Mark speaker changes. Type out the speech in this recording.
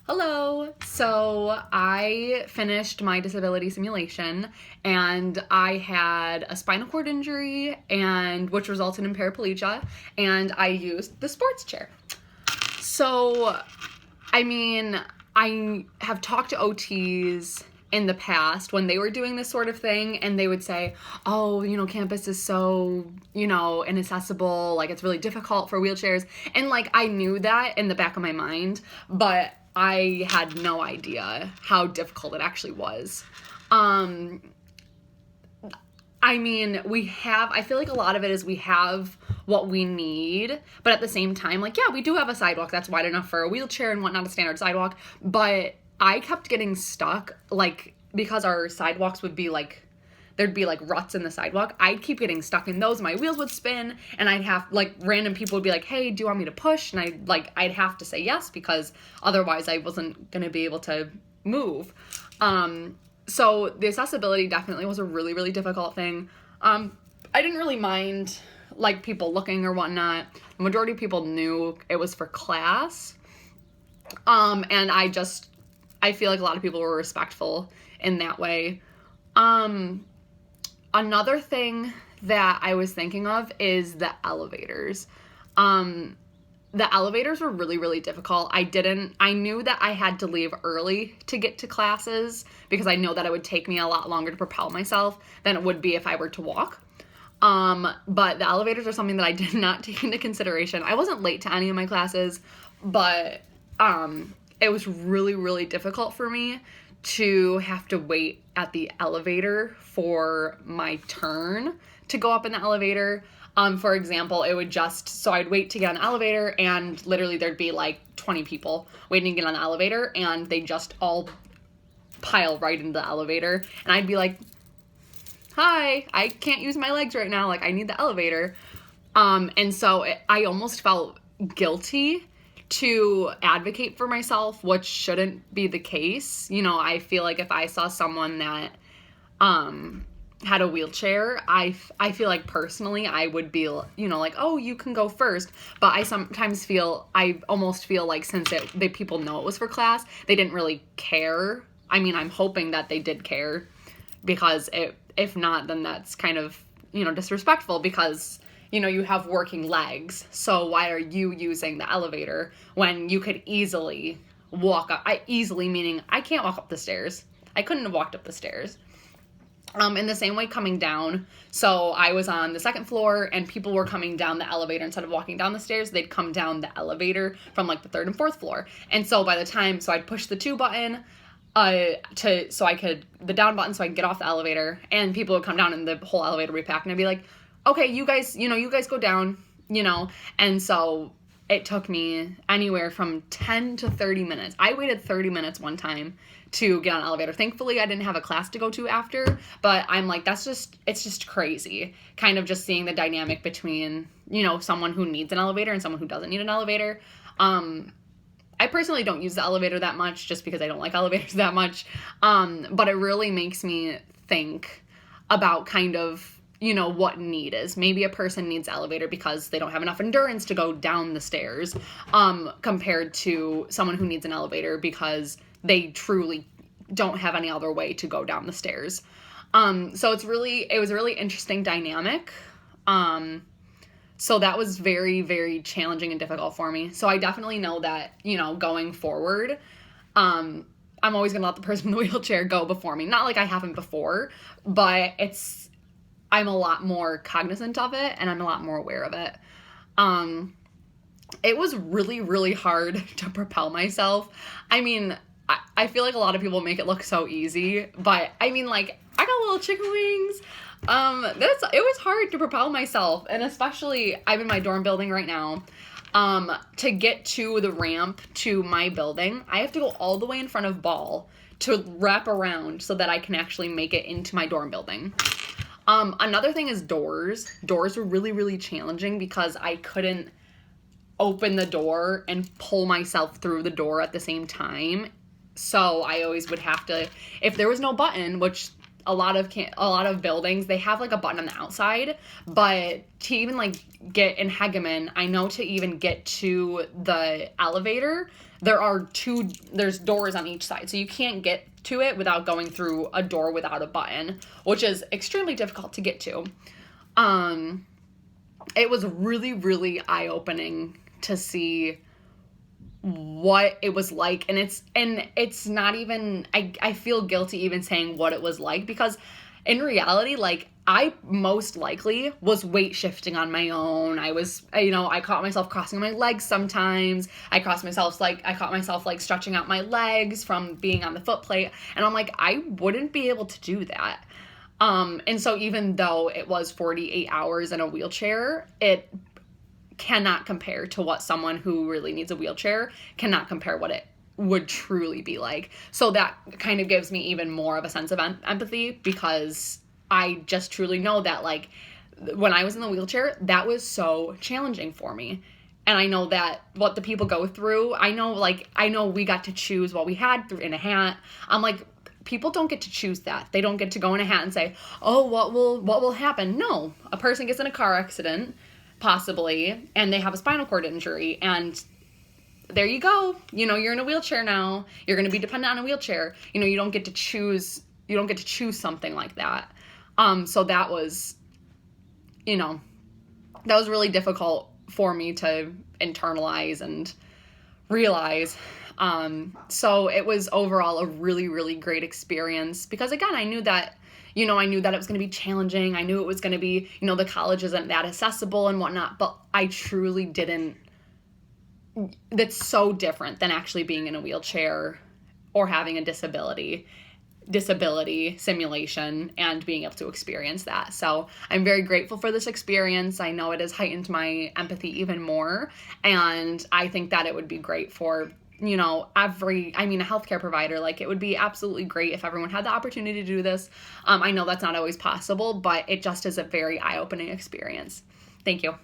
Speaker 1: Hello. So I finished my disability simulation and I had a spinal cord injury and which resulted in paraplegia, and I used the sports chair. So I have talked to OTs in the past when they were doing this sort of thing, and they would say, oh, campus is so, inaccessible, like it's really difficult for wheelchairs. And like I knew that in the back of my mind, but I had no idea how difficult it actually was. I feel like a lot of it is we have what we need, but at the same time, like, yeah, we do have a sidewalk that's wide enough for a wheelchair and whatnot, a standard sidewalk, but I kept getting stuck, like, because our sidewalks would be like, there'd be like ruts in the sidewalk. I'd keep getting stuck in those. My wheels would spin, and I'd have, like, random people would be like, hey, do you want me to push? And I'd have to say yes, because otherwise I wasn't going to be able to move. So the accessibility definitely was a really, really difficult thing. I didn't really mind, like, people looking or whatnot. The majority of people knew it was for class. And I feel like a lot of people were respectful in that way. Another thing that I was thinking of is the elevators. The elevators were really, really difficult. I knew that I had to leave early to get to classes because I know that it would take me a lot longer to propel myself than it would be if I were to walk. But the elevators are something that I did not take into consideration. I wasn't late to any of my classes, but it was really, really difficult for me to have to wait at the elevator for my turn to go up in the elevator. For example, I'd wait to get on the elevator, and literally there'd be like 20 people waiting to get on the elevator, and they just all pile right into the elevator. And I'd be like, hi, I can't use my legs right now. Like, I need the elevator. And so I almost felt guilty to advocate for myself, which shouldn't be the case. I feel like if I saw someone that had a wheelchair, I feel like personally I would be, like, oh, you can go first. But I almost feel like since people know it was for class, they didn't really care. I'm hoping that they did care, because if not, then that's kind of, disrespectful, because you have working legs, so why are you using the elevator when you could easily walk up? Meaning I can't walk up the stairs. I couldn't have walked up the stairs. In the same way, coming down, so I was on the second floor, and people were coming down the elevator instead of walking down the stairs. They'd come down the elevator from like the third and fourth floor, and so I'd push the 2 button, the down button, so I could get off the elevator, and people would come down, and the whole elevator would be packed, and I'd be like, okay, you guys go down, and so it took me anywhere from 10 to 30 minutes. I waited 30 minutes one time to get on an elevator. Thankfully, I didn't have a class to go to after, but I'm like, it's just crazy, kind of just seeing the dynamic between, someone who needs an elevator and someone who doesn't need an elevator. I personally don't use the elevator that much, just because I don't like elevators that much, but it really makes me think about kind of, what need is. Maybe a person needs elevator because they don't have enough endurance to go down the stairs, compared to someone who needs an elevator because they truly don't have any other way to go down the stairs. So it was a really interesting dynamic. So that was very, very challenging and difficult for me. So I definitely know that, going forward, I'm always going to let the person in the wheelchair go before me. Not like I haven't before, but I'm a lot more cognizant of it, and I'm a lot more aware of it. It was really, really hard to propel myself. I feel like a lot of people make it look so easy, but I got little chicken wings. It was hard to propel myself, and especially I'm in my dorm building right now. To get to the ramp to my building, I have to go all the way in front of Ball to wrap around so that I can actually make it into my dorm building. Another thing is doors. Doors were really, really challenging because I couldn't open the door and pull myself through the door at the same time. So I always would have to, if there was no button, which a lot of buildings, they have like a button on the outside, but to even like get in Hegeman, I know to even get to the elevator, there's doors on each side, so you can't get to it without going through a door without a button, which is extremely difficult to get to. It was really, really eye-opening to see what it was like, and it's not even, I feel guilty even saying what it was like, because in reality, like, I most likely was weight shifting on my own. I was, I caught myself crossing my legs sometimes. I caught myself like stretching out my legs from being on the foot plate, and I'm like, I wouldn't be able to do that. And so even though it was 48 hours in a wheelchair, it cannot compare to what someone who really needs a wheelchair cannot compare what it would truly be like. So that kind of gives me even more of a sense of empathy, because I just truly know that, like, when I was in the wheelchair, that was so challenging for me. And I know that what the people go through, I know we got to choose what we had in a hat. I'm like, people don't get to choose that. They don't get to go in a hat and say, oh, what will happen? No, a person gets in a car accident, possibly, and they have a spinal cord injury, and there you go. You're in a wheelchair now. You're going to be dependent on a wheelchair. You don't get to choose something like that. So that was, that was really difficult for me to internalize and realize. So it was overall a really, really great experience, because again, I knew that it was going to be challenging. I knew it was going to be, the college isn't that accessible and whatnot, but I truly didn't. That's so different than actually being in a wheelchair or having a disability simulation and being able to experience that. So I'm very grateful for this experience. I know it has heightened my empathy even more. And I think that it would be great for, a healthcare provider. Like, it would be absolutely great if everyone had the opportunity to do this. I know that's not always possible, but it just is a very eye-opening experience. Thank you.